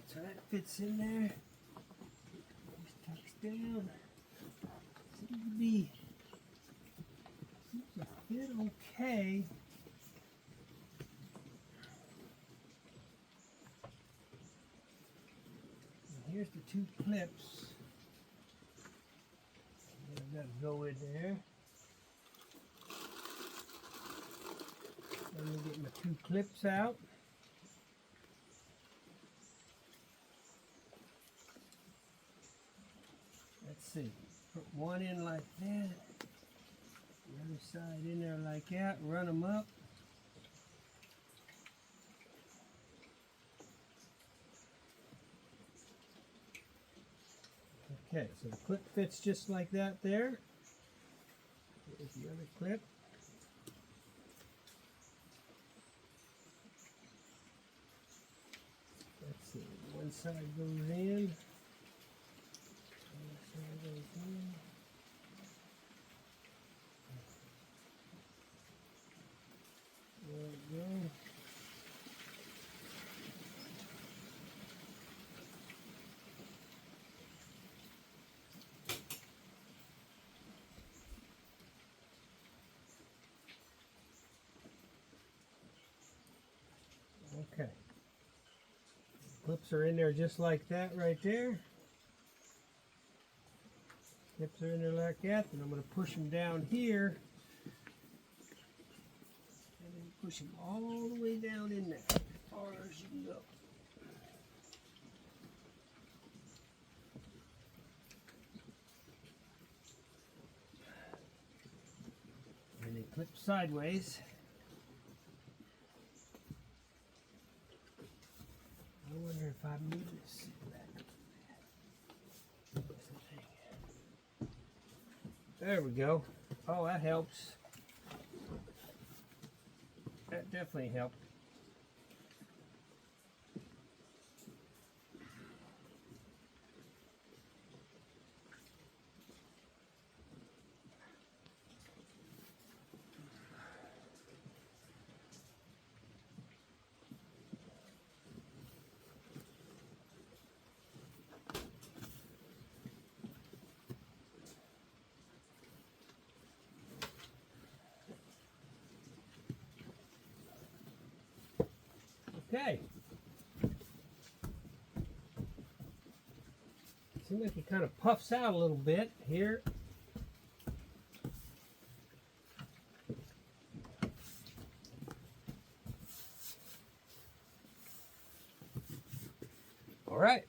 so that fits in there. Just tucks down. Seems to fit okay. And here's the two clips. That go in there. Let me get my two clips out. Let's see. Put one in like that. The other side in there like that. Run them up. Okay, so the clip fits just like that there. Here's the other clip. Let's see, one side goes in. Other side goes in. There we go. Okay. Clips are in there just like that right there. Clips are in there like that. Then I'm going to push them down here. And then push them all the way down in there. As far as you can go. And then clip sideways. I wonder if I move this back. There we go. Oh, that helps. That definitely helped. Okay. Seems like it kind of puffs out a little bit here. All right.